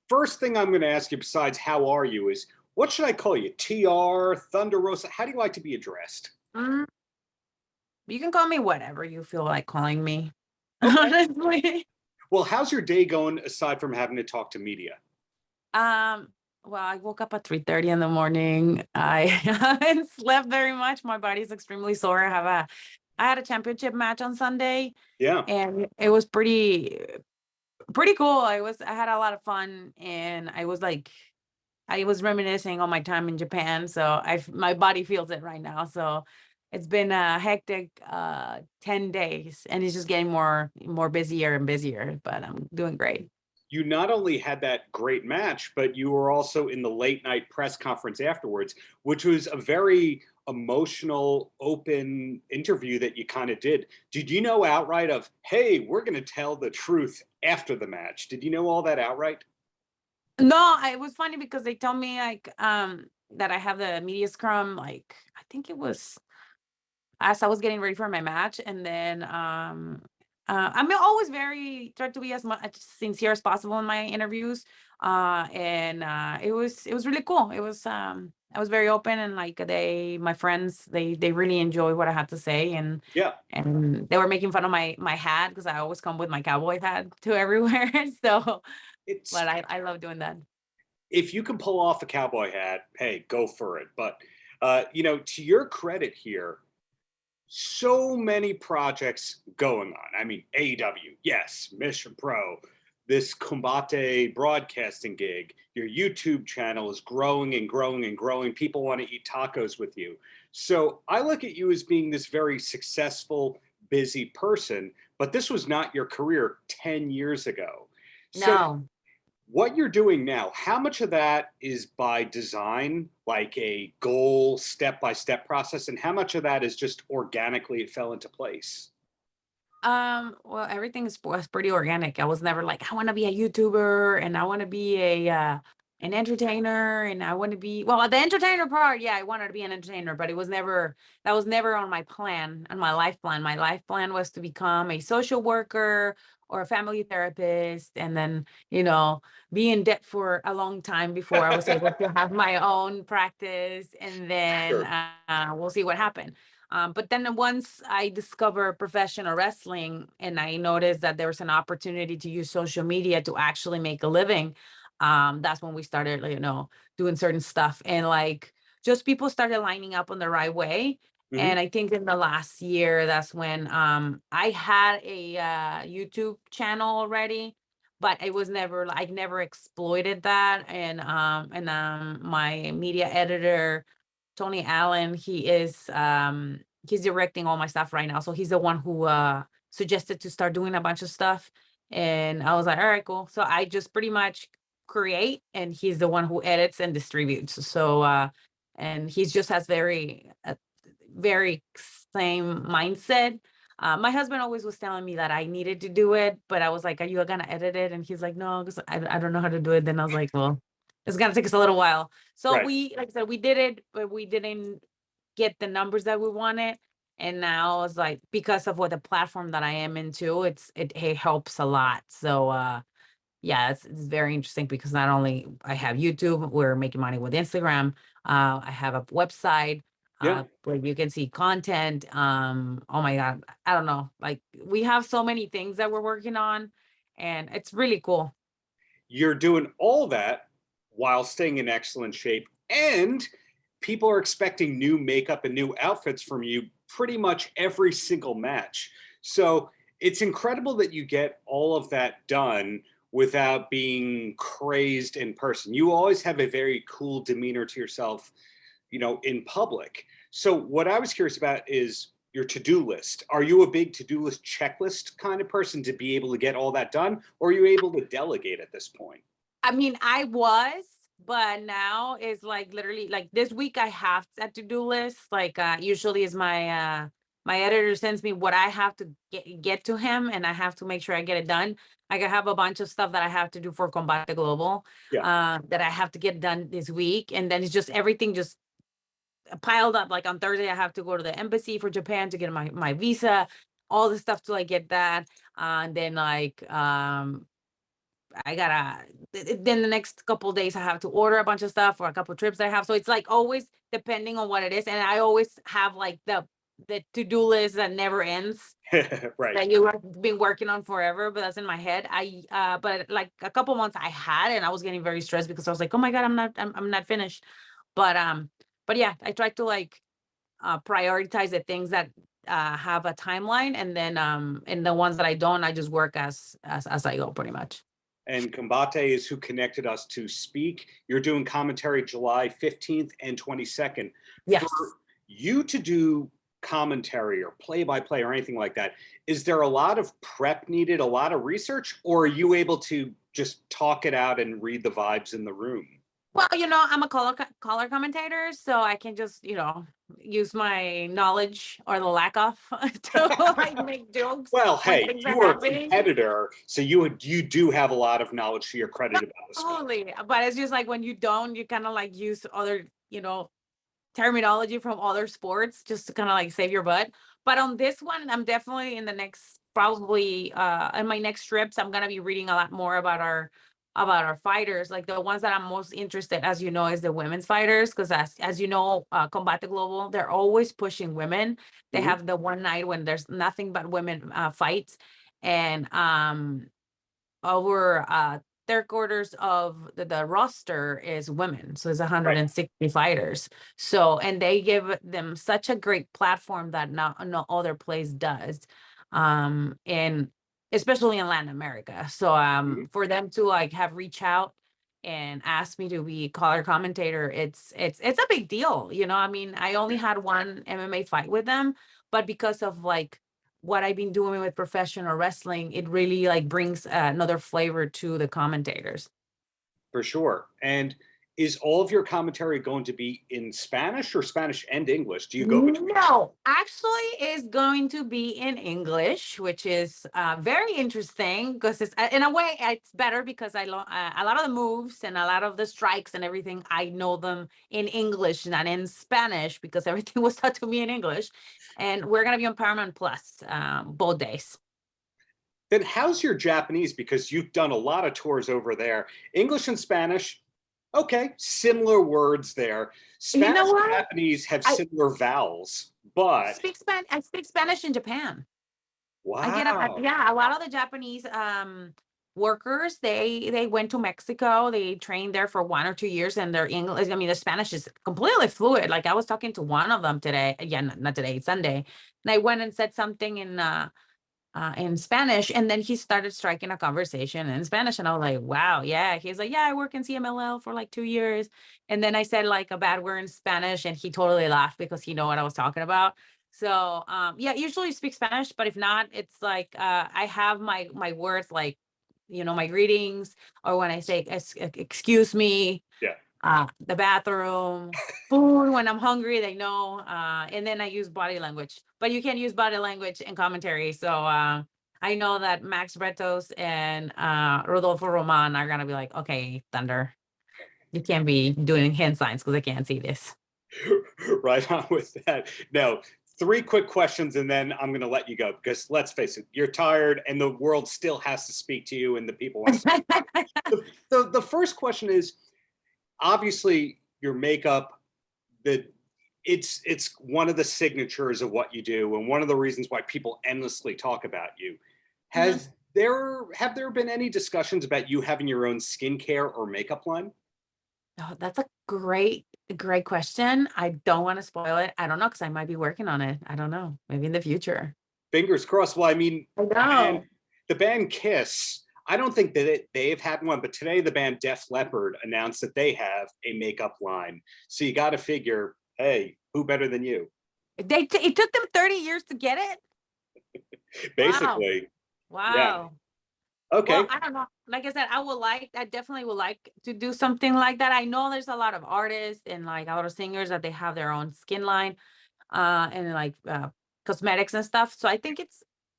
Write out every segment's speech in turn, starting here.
first thing I'm going to ask you besides how are you is, what should I call you? TR, Thunder Rosa? How do you like to be addressed? Mm, you can call me whatever you feel like calling me. Okay. Honestly. Well, how's your day going aside from having to talk to media? Um, well, I woke up at 3:30 in the morning. I haven't slept very much. My body's extremely sore. I had a championship match on Sunday, Yeah. and it was pretty cool. I had a lot of fun, and I was reminiscing on my time in Japan. So my body feels it right now. So it's been a hectic 10 days, and it's just getting more busier and busier, but I'm doing great. You not only had that great match, but you were also in the late night press conference afterwards, which was a very emotional, open interview that you kind of did. Did you know outright of, hey, we're going to tell the truth after the match? Did you know all that outright? No, it was funny because they told me like that I have the media scrum, like I think it was as I was getting ready for my match. And then I'm always very try to be as much sincere as possible in my interviews. And it was really cool. I was very open, and like my friends, they really enjoy what I had to say. And Yeah. they were making fun of my hat because I always come with my cowboy hat to everywhere. So It's but I love doing that. if you can pull off a cowboy hat, hey, go for it. But to your credit here, so many projects going on. I mean, AEW, yes, Mission Pro, this Combate broadcasting gig, your YouTube channel is growing and growing and growing. People want to eat tacos with you. So I look at you as being this very successful, busy person, but this was not your career 10 years ago. So No. what you're doing now, how much of that is by design, like a goal step-by-step process, and how much of that is just organically it fell into place? Well, everything was pretty organic. I was never like, I want to be a YouTuber and I want to be an entertainer and I want to be well, the entertainer part, yeah, I wanted to be an entertainer, but that was never on my plan, on my life plan. My life plan was to become a social worker or a family therapist, and then, be in debt for a long time before I was able to have my own practice, and then Sure. we'll see what happened. But then once I discovered professional wrestling and I noticed that there was an opportunity to use social media to actually make a living, that's when we started, doing certain stuff. And like just people started lining up on the right way. Hmm. And I think in the last year, that's when I had a YouTube channel already, but it was never, I never exploited that. And my media editor, Tony Allen, he's directing all my stuff right now. So he's the one who suggested to start doing a bunch of stuff. And I was like, all right, cool. So I just pretty much create, and he's the one who edits and distributes. So and he just has very same mindset. My husband always was telling me that I needed to do it, but I was like, are you gonna edit it? And he's like, no, because I don't know how to do it. Then I was like, well, it's gonna take us a little while. So Right. we, like I said, we did it, but we didn't get the numbers that we wanted. And now it's like, because of what the platform that I am into, it helps a lot. So yeah, it's very interesting because not only I have YouTube, we're making money with Instagram. I have a website Yeah. where you can see content. Oh my God, I don't know. Like we have so many things that we're working on, and it's really cool. You're doing all that while staying in excellent shape, and people are expecting new makeup and new outfits from you pretty much every single match. So it's incredible that you get all of that done without being crazed in person. You always have a very cool demeanor to yourself, in public. So what I was curious about is your to-do list. Are you a big to-do list checklist kind of person to be able to get all that done, or are you able to delegate at this point? I mean, I was, but now it's like literally like this week I have a to-do list. Like usually is my editor sends me what I have to get to him, and I have to make sure I get it done. Like I have a bunch of stuff that I have to do for Combate Global Yeah. that I have to get done this week. And then it's just everything just piled up. Like on Thursday, I have to go to the embassy for Japan to get my visa, all the stuff to like get that. And then like I gotta, then the next couple of days I have to order a bunch of stuff for a couple of trips I have. So it's like always depending on what it is. And I always have like the to-do list that never ends Right. that you have been working on forever, but that's in my head. But like a couple months I had, and I was getting very stressed because I was like, oh my God, I'm not finished. But yeah, I try to like prioritize the things that have a timeline, and the ones that I don't, I just work as I go pretty much. And Combate is who connected us to speak. You're doing commentary July 15th and 22nd. Yes. For you to do commentary or play-by-play or anything like that, is there a lot of prep needed, a lot of research, or are you able to just talk it out and read the vibes in the room? Well, I'm a color commentator, so I can just, use my knowledge or the lack of to like make jokes Well, when hey, things you are are a happening. competitor, so you do have a lot of knowledge to your credit about the sport. Totally. But it's just like when you don't, you kind of like use other, terminology from other sports just to kind of like save your butt. But on this one, I'm definitely in the next, probably in my next trips, I'm gonna be reading a lot more about our fighters. Like the ones that I'm most interested, as you know, is the women's fighters, because as you know, Combate Global, they're always pushing women. They Mhm. have the one night when there's nothing but women fights, and over 3/4 of the roster is women, so it's Right. 160 fighters. So, and they give them such a great platform that no other place does, and especially in Latin America. So Mhm. for them to like have reach out and ask me to be color commentator, it's a big deal. I mean, I only had one MMA fight with them, but because of like what I've been doing with professional wrestling, it really like brings another flavor to the commentators. For sure. And is all of your commentary going to be in Spanish or Spanish and English? Do you go between? No, actually, is going to be in English, which is very interesting because it's in a way it's better because a lot of the moves and a lot of the strikes and everything I know them in English, not in Spanish, because everything was taught to me in English. And we're gonna be on Paramount Plus both days. Then how's your Japanese? Because you've done a lot of tours over there. English and Spanish, okay, similar words there. You Spanish know and what? Japanese have I similar vowels, but I speak Spanish in Japan. I get up, wow. yeah, a lot of the Japanese workers, they went to Mexico, they trained there for 1 or 2 years, and their English, I mean, their Spanish is completely fluid. Like I was talking to one of them today, yeah, not today, Sunday, and I went and said something in Spanish, and then he started striking a conversation in Spanish, and I was like, wow, yeah. He's like, yeah, I work in CMLL for like 2 years, and then I said like a bad word in Spanish, and he totally laughed because he know what I was talking about. So yeah, usually speak Spanish, but if not, it's like I have my words like, my greetings, or when I say excuse me, Yeah. the bathroom, food when I'm hungry, they know. And then I use body language, but you can't use body language in commentary. So I know that Max Bretos and Rodolfo Roman are gonna be like, okay, Thunder, you can't be doing hand signs because I can't see this. Right on with that. Now, three quick questions and then I'm going to let you go because let's face it, you're tired and the world still has to speak to you and the people want to speak. The first question is obviously your makeup, the it's one of the signatures of what you do and one of the reasons why people endlessly talk about you. Mhm. Have there been any discussions about you having your own skincare or makeup line? Oh, that's a great question. I don't want to spoil it. I don't know because I might be working on it. I don't know. Maybe in the future. Fingers crossed. Well, I mean, I the band, know. the band Kiss, I don't think that they've had one, but today the band Def Leppard announced that they have a makeup line. So you got to figure, hey, who better than you? It took them 30 years to get it. Wow. Basically. Yeah. Wow. Well, Okay. I don't know. Like I said, I definitely would like to do something like that. I know there's a lot of artists and like a lot of singers that they have their own skin line, and like cosmetics and stuff. So I think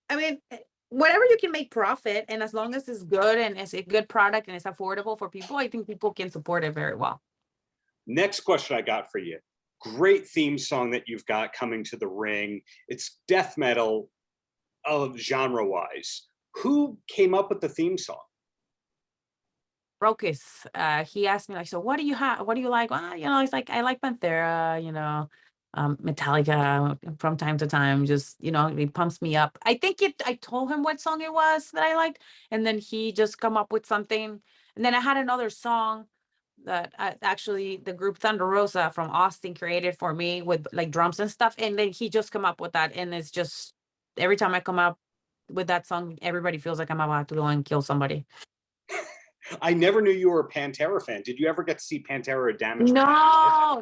I mean, whatever you can make profit, and as long as it's good and it's a good product and it's affordable for people, I think people can support it very well. Next question I got for you. Great theme song that you've got coming to the ring. It's death metal of genre wise. Who came up with the theme song? Rocus, he asked me like, so what do you have? What do you like? Well, he's like, I like Pantera, Metallica from time to time. Just, he pumps me up. I think I told him what song it was that I liked, and then he just come up with something. And then I had another song that actually the group Thunder Rosa from Austin created for me with like drums and stuff. And then he just come up with that. And it's just every time I come up with that song, everybody feels like I'm about to go and kill somebody. I never knew you were a Pantera fan. Did you ever get to see Pantera at Damage? No. I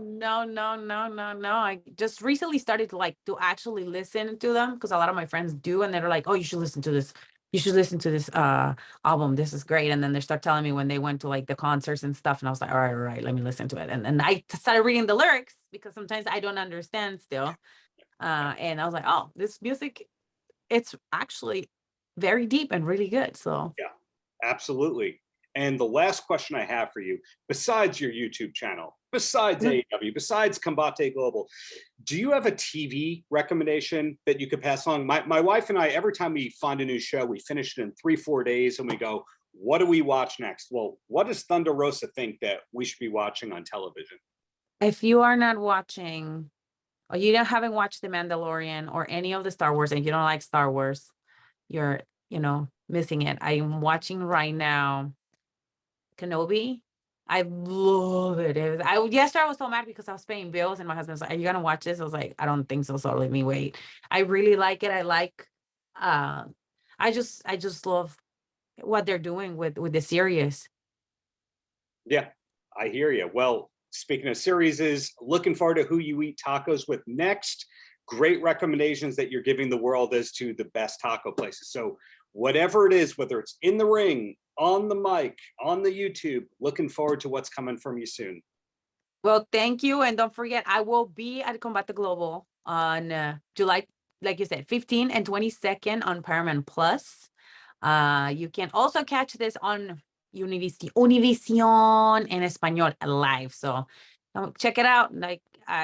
just recently started to actually listen to them because a lot of my friends do, and they're like, "Oh, you should listen to this. You should listen to this album. This is great." And then they start telling me when they went to like the concerts and stuff, and I was like, "All right, let me listen to it." And I started reading the lyrics because sometimes I don't understand still. And I was like, "Oh, this music, it's actually very deep and really good." So yeah, absolutely. And the last question I have for you, besides your YouTube channel, besides AEW, besides Combate Global, do you have a TV recommendation that you could pass along? My wife and I, every time we find a new show, we finish it in 3-4 days and we go, what do we watch next? Well, what does Thunder Rosa think that we should be watching on television? if you are not watching, or you haven't watched The Mandalorian or any of the Star Wars, and you don't like Star Wars, you're, missing it. I'm watching right now Kenobi. I love it. Yesterday I was so mad because I was paying bills and my husband was like, "Are you gonna watch this?" I was like, "I don't think so. So let me wait." I really like it. I just love what they're doing with the series. Yeah, I hear you. Well, speaking of series, is looking forward to who you eat tacos with next. Great recommendations that you're giving the world as to the best taco places. So whatever it is, whether it's in the ring, on the mic, on the YouTube, looking forward to what's coming from you soon. Well, thank you. And don't forget, I will be at Combate Global on July, like you said, 15 and 22nd on Paramount Plus. You can also catch this on Univision en Español live. So check it out.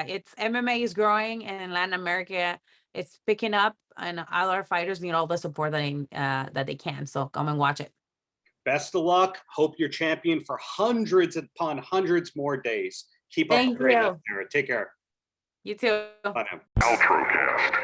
It's MMA is growing, and in Latin America, it's picking up, and all our fighters need all the support that they can. So come and watch it. Best of luck. Hope you're champion for hundreds upon hundreds more days. Keep up Thank the greatness, you. Sarah. Take care. You too. Bye now. Paltrocast.